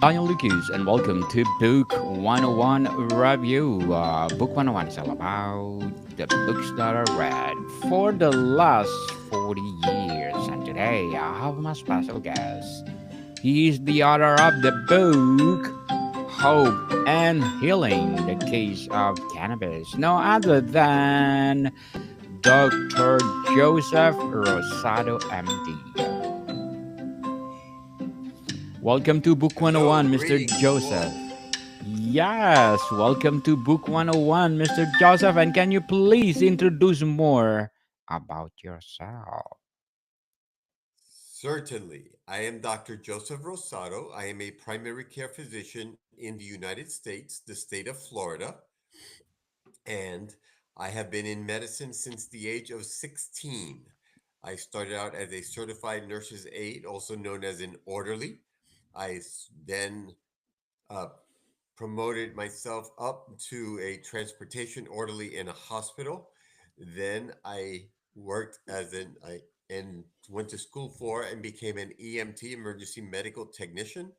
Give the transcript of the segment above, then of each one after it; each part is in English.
I am Lucas, and welcome to Book 101 Review. Book 101 is all about the books that are read for the last 40 years. And today I have my special guest. He is the author of the book Hope and Healing, the Case of Cannabis. No other than Dr. Joseph Rosado, MD. Welcome to Book Hello, 101, Mr. greetings to Joseph. all. Yes, welcome to Book 101, Mr. Joseph. And can you please introduce more about yourself? Certainly, I am Dr. Joseph Rosado. I am a primary care physician in the United States, the state of Florida, and I have been in medicine since the age of 16. I started out as a certified nurse's aide, also known as an orderly. Then uh, promoted myself up to a transportation orderly in a hospital. Then I worked as an I and went to school for and became an EMT, emergency medical technician.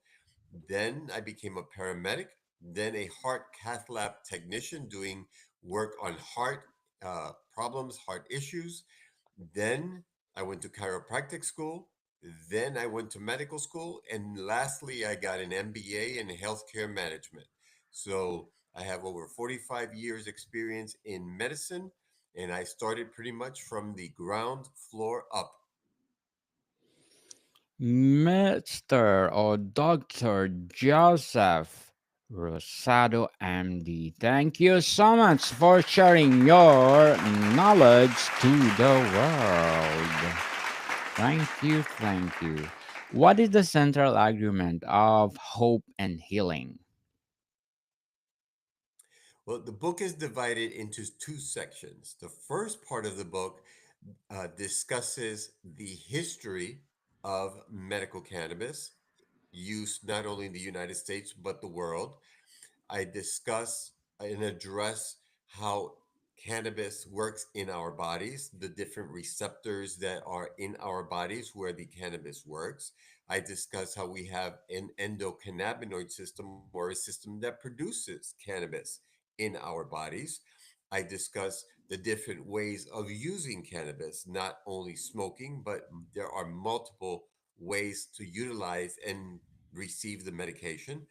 Then I became a paramedic, then a heart cath lab technician doing work on heart problems, heart issues. Then I went to chiropractic school. Then I went to medical school. And lastly, I got an MBA in healthcare management. So I have over 45 years experience in medicine, and I started pretty much from the ground floor up. Mr. or Dr. Joseph Rosado, MD. Thank you so much for sharing your knowledge to the world. Thank you, thank you. What is the central argument of hope and healing? Well, the book is divided into two sections. The first part of the book discusses the history of medical cannabis use not only in the United States but the world. I discuss and address how cannabis works in our bodies, the different receptors that are in our bodies where the cannabis works. I discuss how we have an endocannabinoid system or a system that produces cannabis in our bodies. I discuss the different ways of using cannabis, not only smoking, but there are multiple ways to utilize and receive the medication.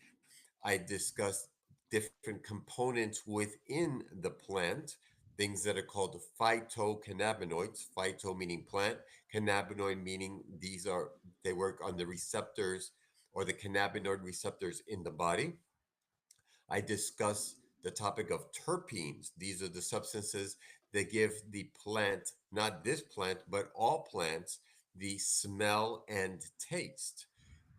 I discuss different components within the plant, things that are called phytocannabinoids, phyto meaning plant, cannabinoid meaning they work on the receptors or the cannabinoid receptors in the body. I discuss the topic of terpenes. These are the substances that give the plant, not this plant, but all plants, the smell and taste.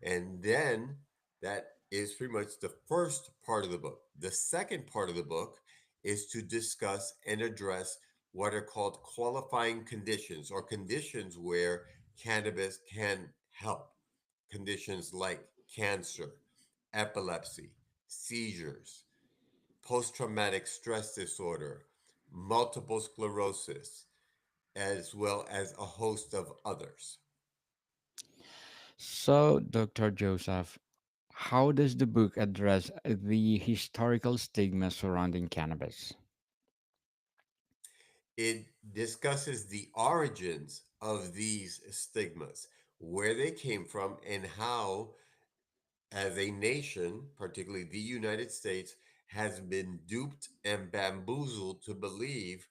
And then that is pretty much the first part of the book. The second part of the book is to discuss and address what are called qualifying conditions or conditions where cannabis can help. Conditions like cancer, epilepsy, seizures, post traumatic stress disorder, multiple sclerosis, as well as a host of others. So, Dr. Joseph, how does the book address the historical stigma surrounding cannabis? It discusses the origins of these stigmas, where they came from, and how, as a nation, particularly the United States, has been duped and bamboozled to believe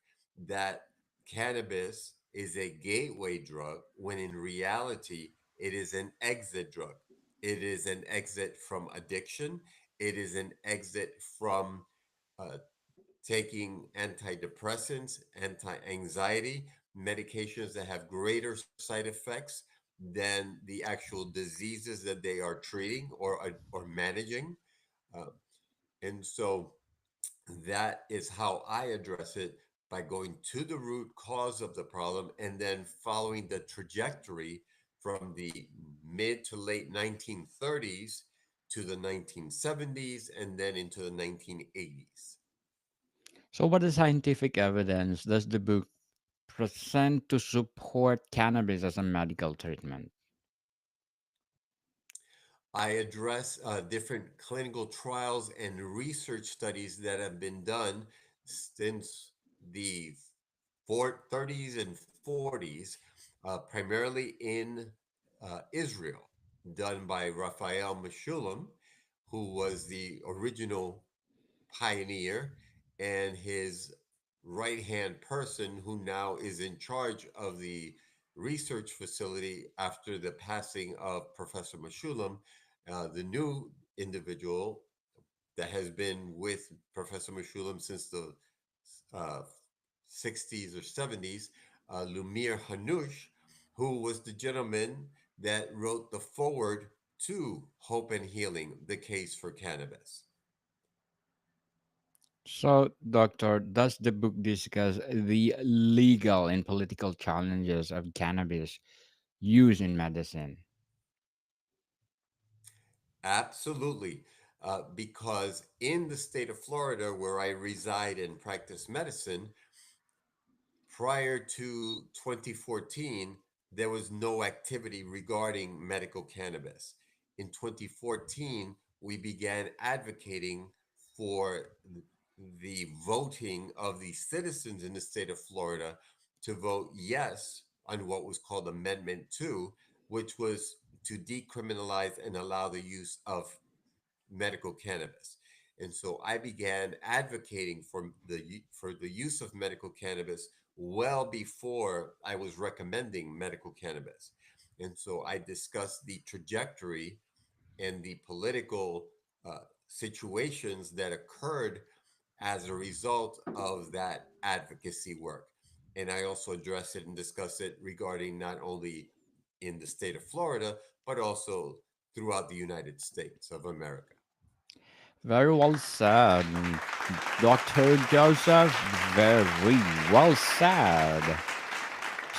that cannabis is a gateway drug, when in reality, it is an exit drug. It is an exit from addiction, it is an exit from uh, taking antidepressants, anti anxiety, medications that have greater side effects than the actual diseases that they are treating or managing. Uh, and so that is how I address it, by going to the root cause of the problem and then following the trajectory from the mid to late 1930s to the 1970s and then into the 1980s. So, what is scientific evidence does the book present to support cannabis as a medical treatment? I address different clinical trials and research studies that have been done since the 30s and 40s, primarily in Israel, done by Raphael Meshulam, who was the original pioneer, and his right hand person, who now is in charge of the research facility after the passing of Professor Meshulam. The new individual that has been with Professor Meshulam since the uh, 60s or 70s, Lumir Hanush, who was the gentleman that wrote the foreword to Hope and Healing, the case for cannabis. So, Doctor, does the book discuss the legal and political challenges of cannabis use in medicine? Absolutely. Because in the state of Florida, where I reside and practice medicine, prior to 2014, there was no activity regarding medical cannabis. In 2014, we began advocating for the voting of the citizens in the state of Florida to vote yes on what was called Amendment 2, which was to decriminalize and allow the use of medical cannabis. And so I began advocating for the use of medical cannabis well before I was recommending medical cannabis. And so I discussed the trajectory and the political situations that occurred as a result of that advocacy work. And I also address it and discuss it regarding not only in the state of Florida, but also throughout the United States of America. Very well said, Dr. Joseph. Very well said.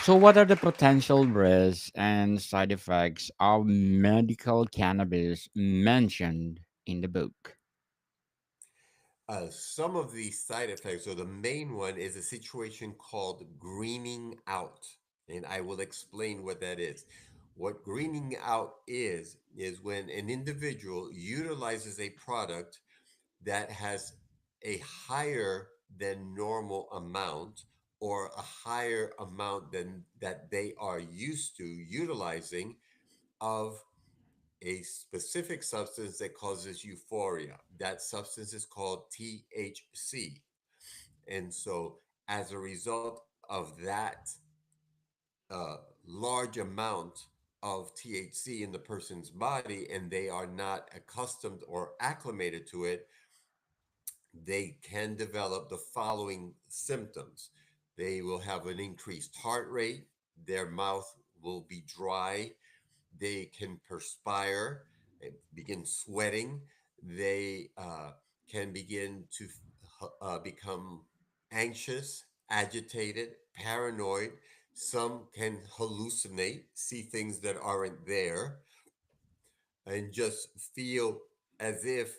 So, what are the potential risks and side effects of medical cannabis mentioned in the book? Some of the side effects, or the main one, is a situation called greening out. And I will explain what that is. What greening out is when an individual utilizes a product that has a higher than normal amount, or a higher amount than that they are used to utilizing of a specific substance that causes euphoria. That substance is called THC. And so, as a result of that large amount of THC in the person's body, and they are not accustomed or acclimated to it, they can develop the following symptoms. They will have an increased heart rate, their mouth will be dry, they can perspire, begin sweating, they can begin to become anxious, agitated, paranoid. Some can hallucinate, see things that aren't there, and just feel as if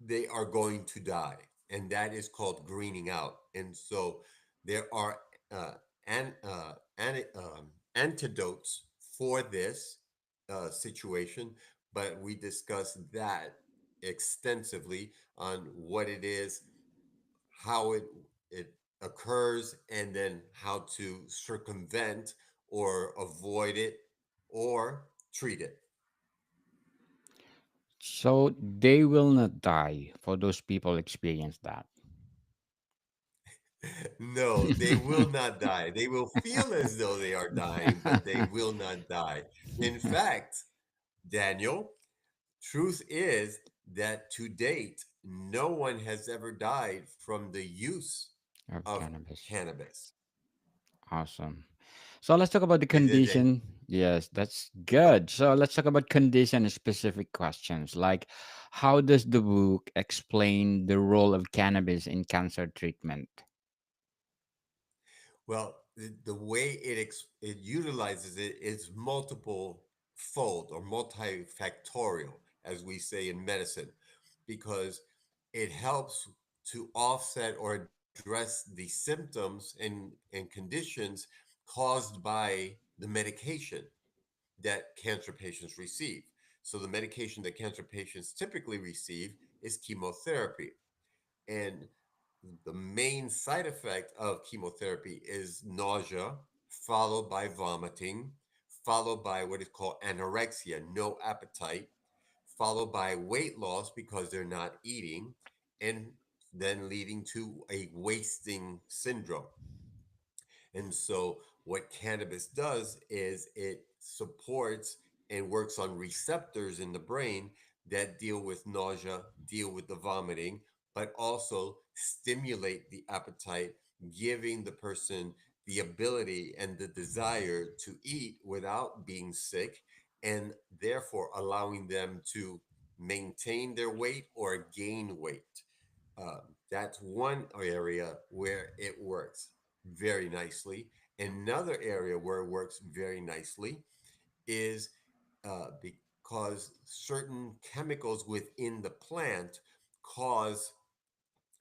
they are going to die. And that is called greening out. And so there are uh, antidotes for this situation, but we discuss that extensively on what it is, how it occurs, and then how to circumvent or avoid it or treat it. So, they will not die for those people experience that. No, they will not die. They will feel as though they are dying, but they will not die. In fact, Daniel, truth is that to date, no one has ever died from the use Of of cannabis. cannabis. Awesome. So let's talk about the And condition. Yes, that's oh, good. So let's talk about condition specific questions like how does the book explain the role of cannabis in cancer treatment? well, the way it utilizes it is multiple fold or multifactorial, as we say in medicine, because it helps to offset or address the symptoms and conditions caused by the medication that cancer patients receive. So the medication that cancer patients typically receive is chemotherapy. And the main side effect of chemotherapy is nausea, followed by vomiting, followed by what is called anorexia, no appetite, followed by weight loss because they're not eating, and then leading to a wasting syndrome. And so, what cannabis does is it supports and works on receptors in the brain that deal with nausea, deal with the vomiting, but also stimulate the appetite, giving the person the ability and the desire to eat without being sick, and therefore allowing them to maintain their weight or gain weight. That's one area where it works very nicely. Another area where it works very nicely is because certain chemicals within the plant cause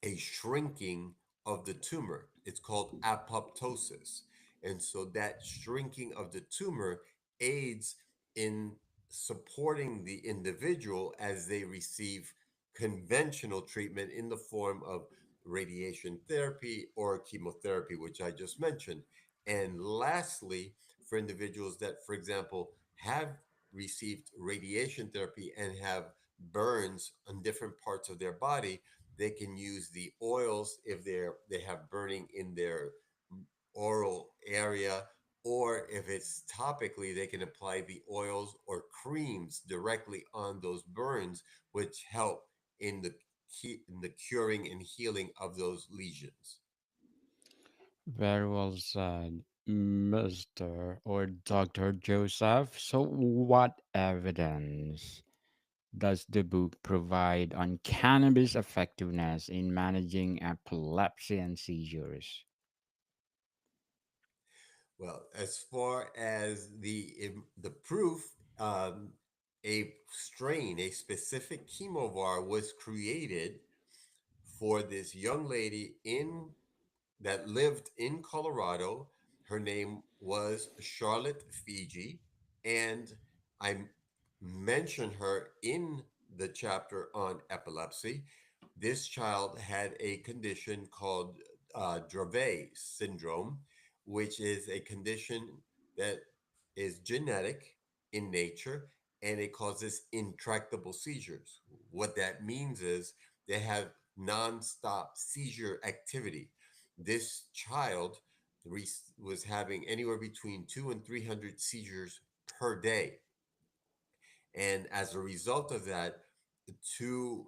a shrinking of the tumor. It's called apoptosis. And so that shrinking of the tumor aids in supporting the individual as they receive conventional treatment in the form of radiation therapy or chemotherapy, which I just mentioned. And lastly, for individuals that, for example, have received radiation therapy and have burns on different parts of their body, they can use the oils if they have burning in their oral area, or if it's topically, they can apply the oils or creams directly on those burns, which help in the curing and healing of those lesions. Very well said, Mr. or Dr. Joseph. So, what evidence does the book provide on cannabis effectiveness in managing epilepsy and seizures? Well, as far as the proof, a strain, a specific chemovar was created for this young lady in that lived in Colorado. Her name was Charlotte Fiji, and I mentioned her in the chapter on epilepsy. This child had a condition called Dravet syndrome, which is a condition that is genetic in nature and it causes intractable seizures. What that means is they have nonstop seizure activity. This child was having anywhere between 200 and 300 seizures per day. And as a result of that, two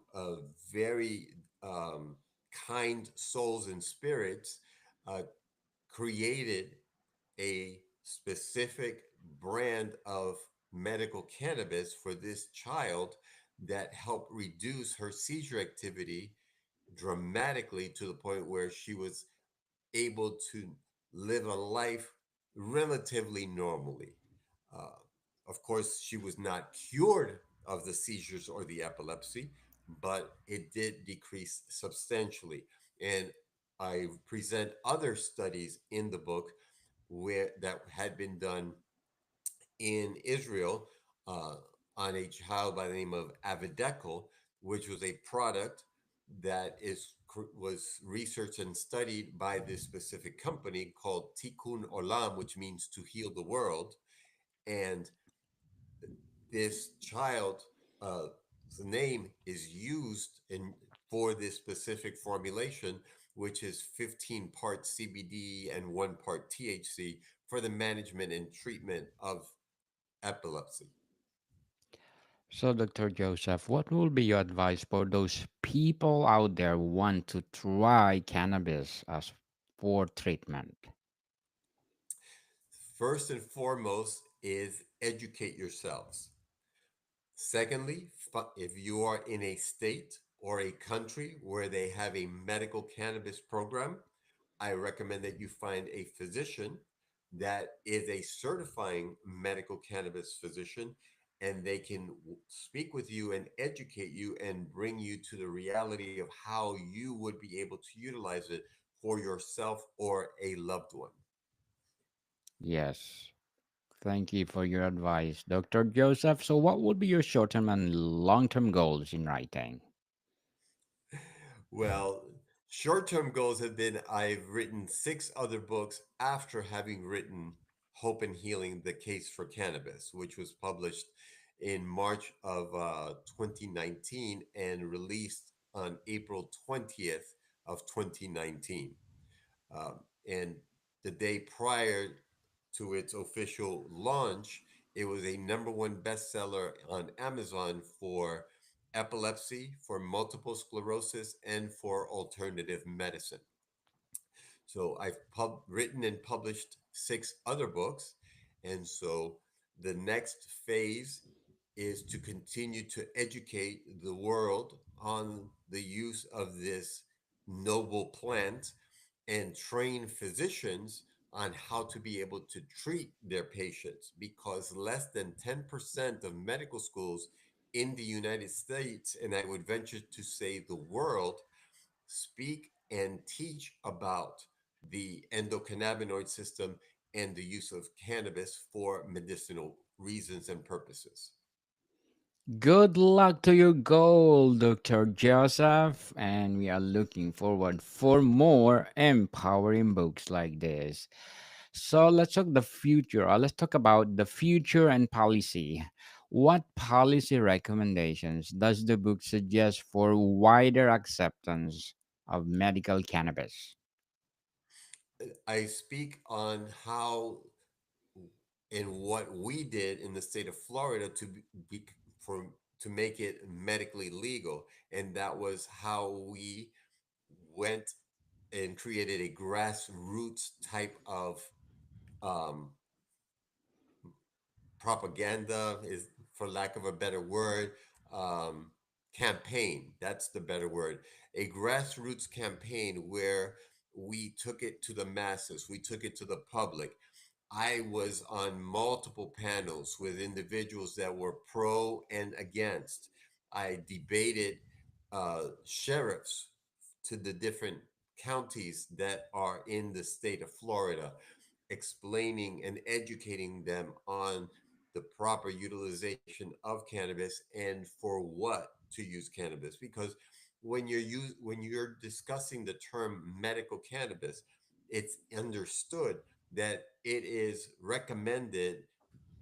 very um, kind souls and spirits uh, created a specific brand of medical cannabis for this child that helped reduce her seizure activity dramatically to the point where she was able to live a life relatively normally. Uh, of course, she was not cured of the seizures or the epilepsy, but it did decrease substantially. And I present other studies in the book where that had been done in Israel uh, on a child by the name of Avidecal, which was a product that was researched and studied by this specific company called Tikkun Olam, which means to heal the world. And this child, the name is used in for this specific formulation, which is 15 parts CBD and 1 part THC for the management and treatment of epilepsy. So, Dr. Joseph, what will be your advice for those people out there who want to try cannabis as for treatment? First and foremost is educate yourselves. Secondly, if you are in a state or a country where they have a medical cannabis program, I recommend that you find a physician that is a certifying medical cannabis physician, and they can speak with you and educate you and bring you to the reality of how you would be able to utilize it for yourself or a loved one. Yes. Thank you for your advice, Dr. Joseph. So, what would be your short term and long term goals in writing? Well, short-term goals have been I've written six other books after having written Hope and Healing: The Case for Cannabis, which was published in March of 2019 and released on April 20th of 2019. Um, and the day prior to its official launch, it was a number one bestseller on Amazon for epilepsy, for multiple sclerosis, and for alternative medicine. So I've written and published six other books. And so the next phase is to continue to educate the world on the use of this noble plant and train physicians on how to be able to treat their patients, because less than 10% of medical schools in the United States, and I would venture to say the world, speak and teach about the endocannabinoid system and the use of cannabis for medicinal reasons and purposes. Good luck to your goal, Dr. Joseph, and we are looking forward for more empowering books like this. So let's talk the future. Let's talk about the future and policy. What policy recommendations does the book suggest for wider acceptance of medical cannabis? I speak on how and what we did in the state of Florida be for to make it medically legal, and that was how we went and created a grassroots type of um, propaganda, is for lack of a better word, um, campaign. That's the better word. A grassroots campaign where we took it to the masses, we took it to the public. I was on multiple panels with individuals that were pro and against. I debated sheriffs to the different counties that are in the state of Florida, explaining and educating them on the proper utilization of cannabis and for what to use cannabis. Because when you're discussing the term medical cannabis, it's understood that it is recommended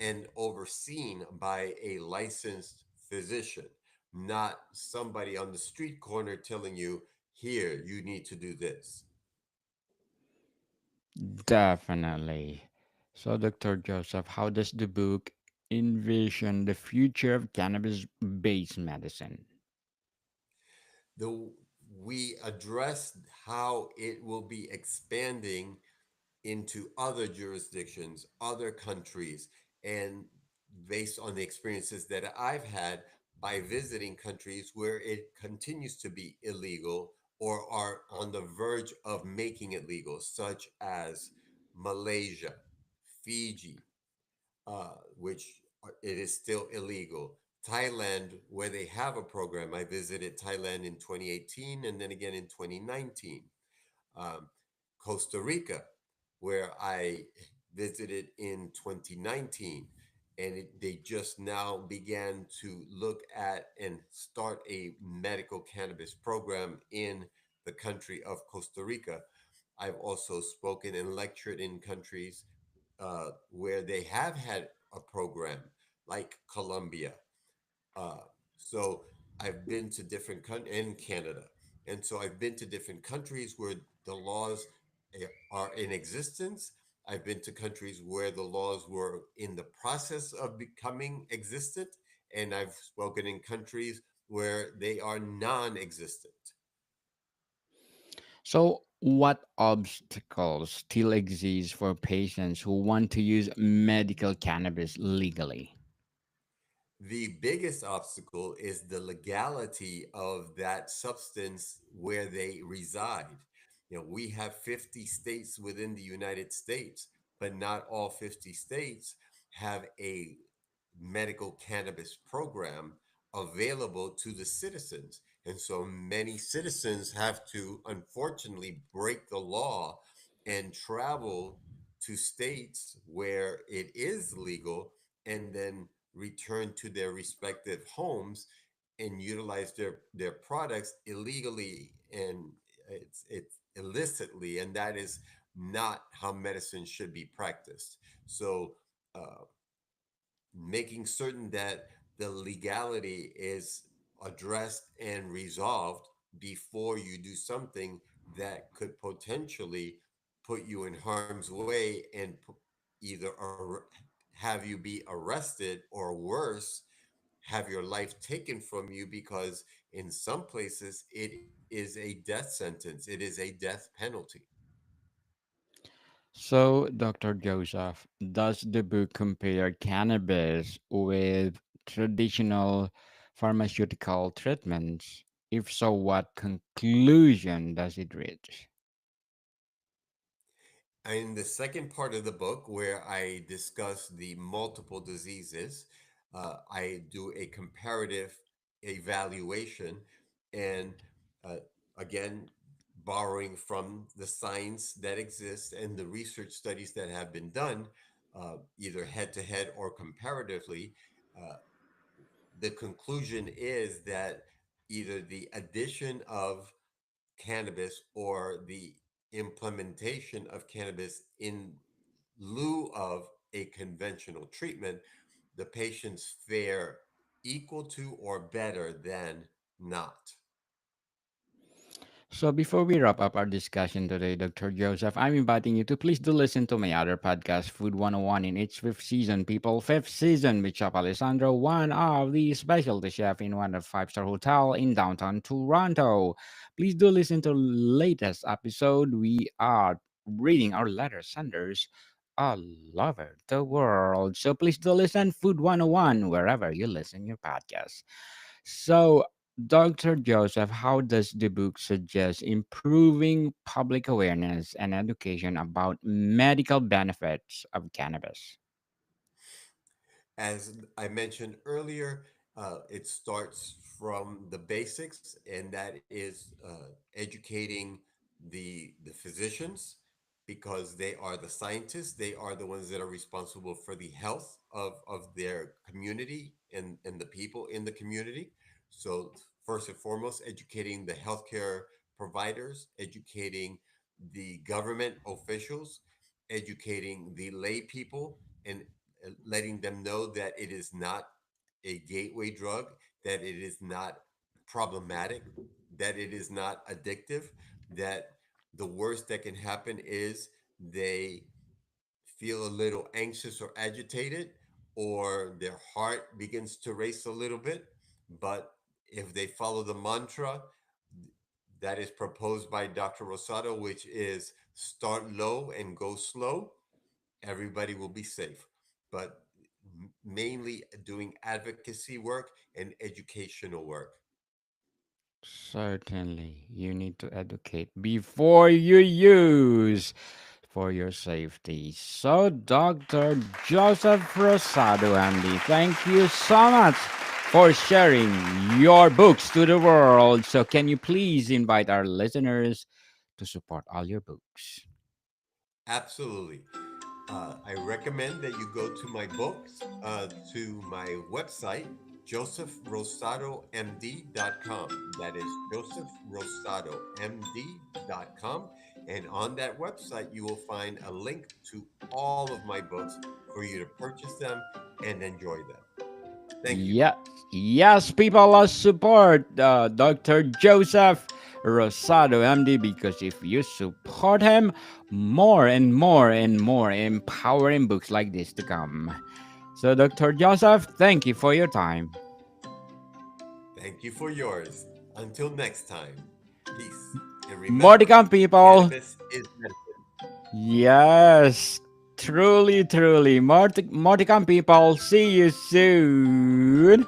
and overseen by a licensed physician, not somebody on the street corner telling you, here, you need to do this. Definitely. So, Dr. Joseph, how does the book envision the future of cannabis based medicine? The We address how it will be expanding into other jurisdictions, other countries, and based on the experiences that I've had by visiting countries where it continues to be illegal or are on the verge of making it legal, such as Malaysia, Fiji, which it is still illegal. Thailand, where they have a program. I visited Thailand in 2018 and then again in 2019. Um, Costa Rica, where I visited in 2019. And they just now began to look at and start a medical cannabis program in the country of Costa Rica. I've also spoken and lectured in countries where they have had a program, like Colombia. Uh, so I've been to different countries in Canada, and so I've been to different countries where the laws are in existence. I've been to countries where the laws were in the process of becoming existent, and I've spoken in countries where they are non-existent. So, what obstacles still exist for patients who want to use medical cannabis legally? The biggest obstacle is the legality of that substance where they reside. You know, we have 50 states within the United States, but not all 50 states have a medical cannabis program available to the citizens. And so many citizens have to, unfortunately, break the law and travel. to states where it is legal and then return to their respective homes and utilize their products illegally and it's illicitly, and that is not how medicine should be practiced. So uh, making certain that the legality is addressed and resolved before you do something that could potentially put you in harm's way and either have you be arrested or worse, have your life taken from you, because in some places it is a death sentence, it is a death penalty. So, Dr. Joseph, does the book compare cannabis with traditional pharmaceutical treatments? If so, what conclusion does it reach? In the second part of the book, where I discuss the multiple diseases, I do a comparative evaluation and uh, again, borrowing from the science that exists and the research studies that have been done, either head to head or comparatively. Uh, the conclusion is that either the addition of cannabis or the implementation of cannabis in lieu of a conventional treatment, the patients fare equal to or better than not. So before we wrap up our discussion today, Dr. Joseph, I'm inviting you to please do listen to my other podcast, Food 101, in its fifth season, people. Fifth season with Chef Alessandro, one of the specialty chef in one of five-star hotel in downtown Toronto. Please do listen to latest episode. We are reading our letter senders all over the world. So please do listen Food 101 wherever you listen your podcast. So Dr. Joseph, how does the book suggest improving public awareness and education about medical benefits of cannabis? As I mentioned earlier, it starts from the basics, and that is educating the physicians, because they are the scientists. They are the ones that are responsible for the health of their community and the people in the community. So, first and foremost, educating the healthcare providers, educating the government officials, educating the lay people, and letting them know that it is not a gateway drug, that it is not problematic, that it is not addictive, that the worst that can happen is they feel a little anxious or agitated, or their heart begins to race a little bit. But if they follow the mantra that is proposed by Dr. Rosado, which is start low and go slow, everybody will be safe. But mainly doing advocacy work and educational work. Certainly, you need to educate before you use for your safety. So, Dr. Joseph Rosado, Andy, thank you so much for sharing your books to the world. So, can you please invite our listeners to support all your books? Absolutely. I recommend that you go to my books, to my website, josephrosadomd.com. That is josephrosadomd.com. And on that website, you will find a link to all of my books for you to purchase them and enjoy them. Thank you. Yeah, yes, people must support Dr. Joseph Rosado, MD, because if you support him, more and more and more empowering books like this to come. So, Dr. Joseph, thank you for your time. Thank you for yours. Until next time, peace. And More to remember, come, people. cannabis is medicine. Yes, truly, truly. More to come, people. See you soon.